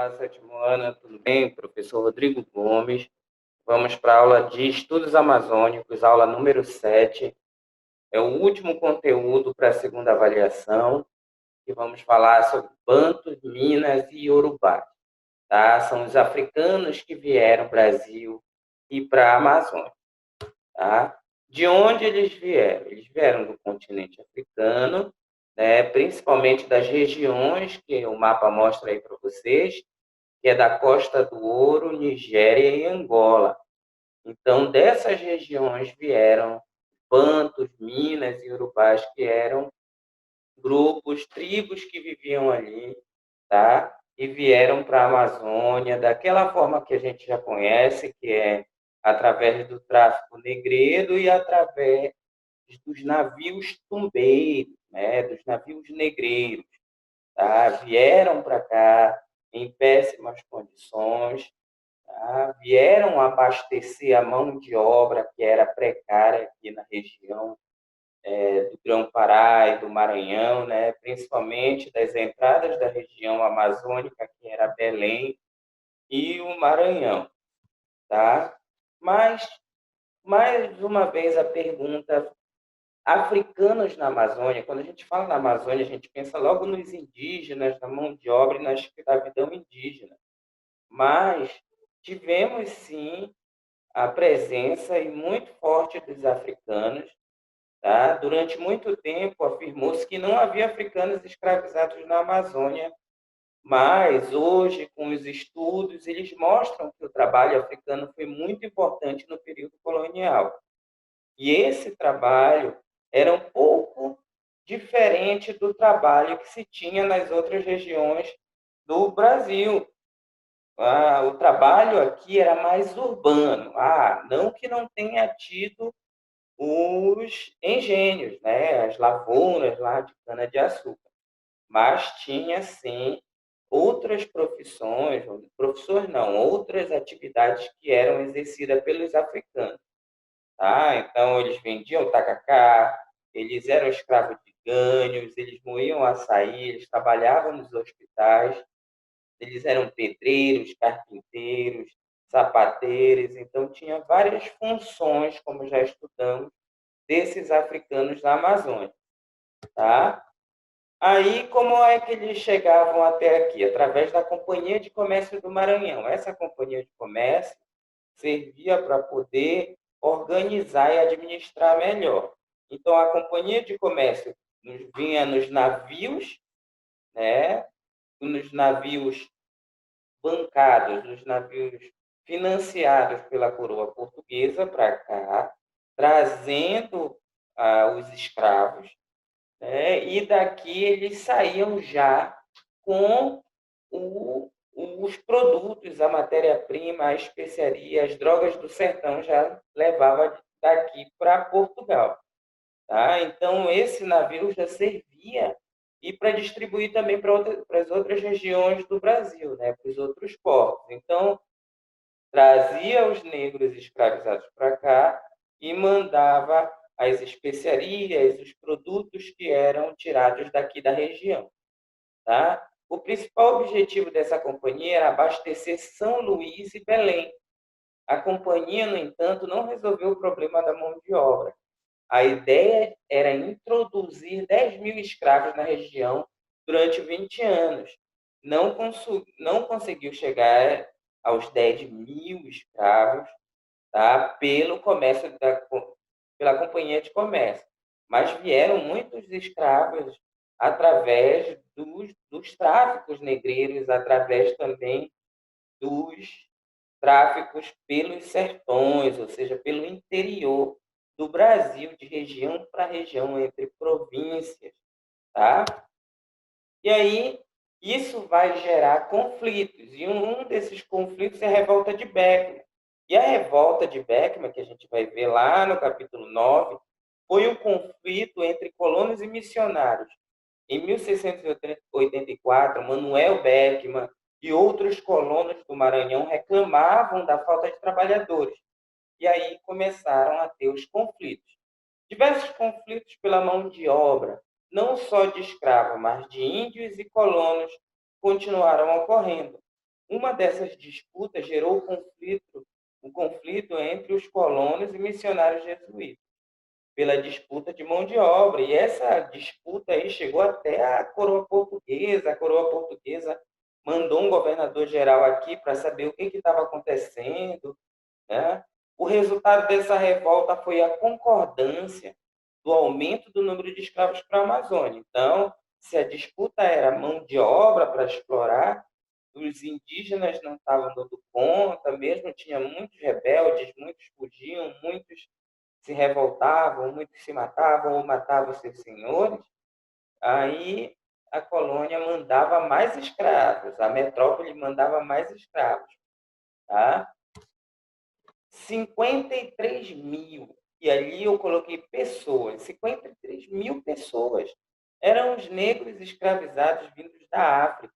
Olá, sétimo ano, tudo bem? Professor Rodrigo Gomes. Vamos para a aula de Estudos Amazônicos, aula número 7. É o último conteúdo para a segunda avaliação, e vamos falar sobre Bantus, Minas e Iorubá. Tá? São os africanos que vieram para o Brasil e para a Amazônia. Tá? De onde eles vieram? Eles vieram do continente africano, né? Principalmente das regiões que o mapa mostra aí para vocês, que é da Costa do Ouro, Nigéria e Angola. Então, dessas regiões vieram Bantus, Minas e Urubás, que eram grupos, tribos que viviam ali, tá? E vieram para a Amazônia daquela forma que a gente já conhece, que é através do tráfico negreiro e através dos navios tumbeiros, né? Dos navios negreiros, tá? Vieram para cá em péssimas condições, tá? Vieram abastecer a mão de obra que era precária aqui na região do Grão-Pará e do Maranhão, né? Principalmente das entradas da região amazônica, que era Belém e o Maranhão. Tá? Mas, mais uma vez, a pergunta: africanos na Amazônia, quando a gente fala na Amazônia, a gente pensa logo nos indígenas, na mão de obra e na escravidão indígena. Mas tivemos, sim, a presença e muito forte dos africanos. Tá? Durante muito tempo, afirmou-se que não havia africanos escravizados na Amazônia, mas hoje, com os estudos, eles mostram que o trabalho africano foi muito importante no período colonial. E esse trabalho era um pouco diferente do trabalho que se tinha nas outras regiões do Brasil. O trabalho aqui era mais urbano. Não que não tenha tido os engenhos, né? As lavouras lá de cana-de-açúcar. Mas tinha, sim, outras profissões, profissões não, outras atividades que eram exercidas pelos africanos. Tá? Então, eles vendiam tacacá, eles eram escravos de gânhos, eles moíam açaí, eles trabalhavam nos hospitais, eles eram pedreiros, carpinteiros, sapateiros, então tinha várias funções, como já estudamos, desses africanos na Amazônia. Tá? Aí, como é que eles chegavam até aqui? Através da Companhia de Comércio do Maranhão. Essa Companhia de Comércio servia para poder organizar e administrar melhor. Então, a Companhia de Comércio vinha nos navios, né? Nos navios bancados, nos navios financiados pela coroa portuguesa para cá, trazendo os escravos, né? E daqui eles saíam já com os produtos, a matéria-prima, a especiaria, as drogas do sertão já levava daqui para Portugal. Tá? Então, esse navio já servia e para distribuir também para as outras regiões do Brasil, né? Para os outros portos. Então, trazia os negros escravizados para cá e mandava as especiarias, os produtos que eram tirados daqui da região. Tá? O principal objetivo dessa companhia era abastecer São Luís e Belém. A companhia, no entanto, não resolveu o problema da mão de obra. A ideia era introduzir 10 mil escravos na região durante 20 anos. Não conseguiu chegar aos 10 mil escravos, tá? Pela companhia de comércio. Mas vieram muitos escravos através dos tráficos negreiros, através também dos tráficos pelos sertões, ou seja, pelo interior do Brasil, de região para região, entre províncias. Tá? E aí, isso vai gerar conflitos. E um desses conflitos é a revolta de Beckman. E a revolta de Beckman, que a gente vai ver lá no capítulo 9, foi um conflito entre colonos e missionários. Em 1684, Manuel Beckman e outros colonos do Maranhão reclamavam da falta de trabalhadores. E aí começaram a ter os conflitos. Diversos conflitos pela mão de obra, não só de escravos, mas de índios e colonos, continuaram ocorrendo. Uma dessas disputas gerou o conflito entre os colonos e missionários jesuítas, pela disputa de mão de obra. E essa disputa aí chegou até a coroa portuguesa. A coroa portuguesa mandou um governador-geral aqui para saber o que estava acontecendo, né? O resultado dessa revolta foi a concordância do aumento do número de escravos para a Amazônia. Então, se a disputa era mão de obra para explorar, os indígenas não estavam dando conta, mesmo tinha muitos rebeldes, muitos fugiam, muitos se revoltavam, muitos se matavam ou matavam seus senhores. Aí a colônia mandava mais escravos, a metrópole mandava mais escravos, tá? 53 mil. E ali eu coloquei pessoas, 53 mil pessoas. Eram os negros escravizados vindos da África.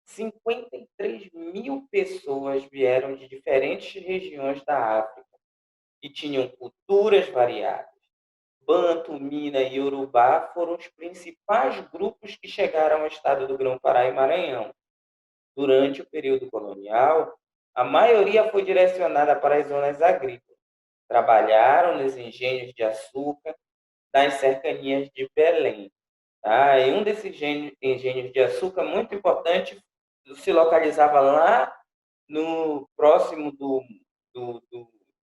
53 mil pessoas vieram de diferentes regiões da África e tinham culturas variadas. Banto, Mina e Yorubá foram os principais grupos que chegaram ao estado do Grão-Pará e Maranhão. Durante o período colonial, a maioria foi direcionada para as zonas agrícolas. Trabalharam nos engenhos de açúcar das cercanias de Belém. Tá? E um desses engenhos de açúcar muito importante se localizava lá no próximo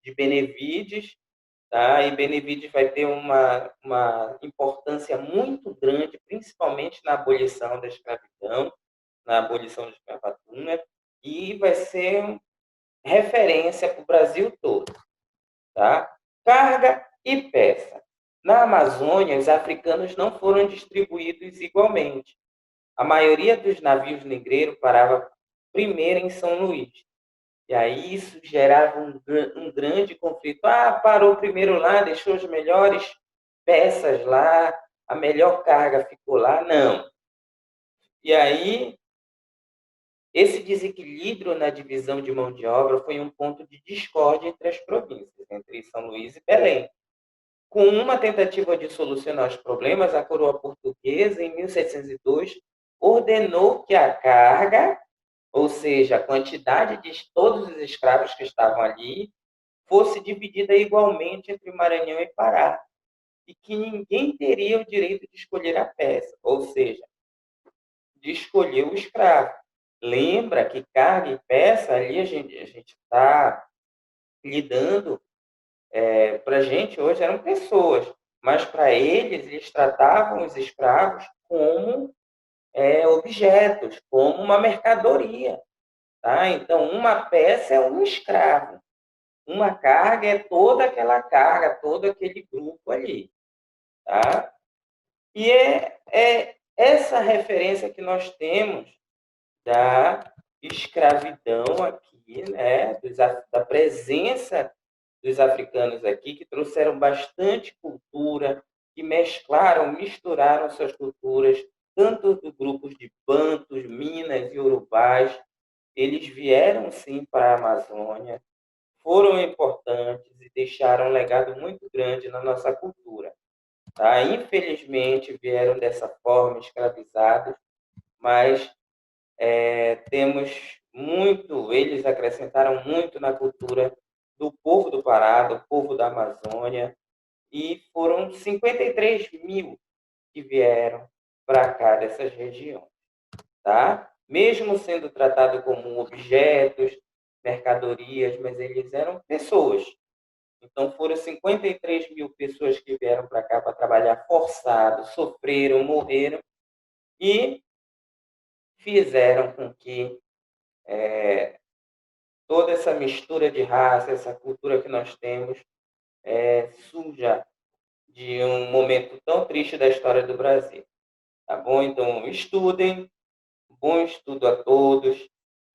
de Benevides, tá? E Benevides vai ter uma importância muito grande, principalmente na abolição da escravidão, na abolição da escravatura, e vai ser referência para o Brasil todo. Tá? Carga e peça. Na Amazônia, os africanos não foram distribuídos igualmente. A maioria dos navios negreiros parava primeiro em São Luís. E aí isso gerava um grande conflito. Ah, parou primeiro lá, deixou as melhores peças lá, a melhor carga ficou lá. Não. E aí, esse desequilíbrio na divisão de mão de obra foi um ponto de discórdia entre as províncias, entre São Luís e Belém. Com uma tentativa de solucionar os problemas, a coroa portuguesa, em 1702, ordenou que a carga, ou seja, a quantidade de todos os escravos que estavam ali, fosse dividida igualmente entre Maranhão e Pará, e que ninguém teria o direito de escolher a peça, ou seja, de escolher o escravo. Lembra que carga e peça, ali a gente está lidando, para a gente hoje eram pessoas, mas para eles tratavam os escravos como objetos, como uma mercadoria. Tá? Então, uma peça é um escravo, uma carga é toda aquela carga, todo aquele grupo ali. Tá? E é essa referência que nós temos da escravidão aqui, né? Da presença dos africanos aqui, que trouxeram bastante cultura, que misturaram suas culturas, tanto dos grupos de Bantos, Minas e Urubás. Eles vieram, sim, para a Amazônia, foram importantes e deixaram um legado muito grande na nossa cultura. Tá? Infelizmente, vieram dessa forma, escravizados, mas temos muito, eles acrescentaram muito na cultura do povo do Pará, do povo da Amazônia, e foram 53 mil que vieram para cá dessas regiões. Tá? Mesmo sendo tratados como objetos, mercadorias, mas eles eram pessoas. Então foram 53 mil pessoas que vieram para cá para trabalhar forçado, sofreram, morreram e fizeram com que toda essa mistura de raça, essa cultura que nós temos, surja de um momento tão triste da história do Brasil. Tá bom? Então, estudem, bom estudo a todos,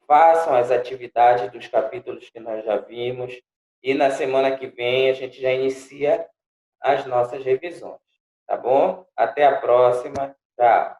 façam as atividades dos capítulos que nós já vimos, e na semana que vem a gente já inicia as nossas revisões. Tá bom? Até a próxima. Tchau.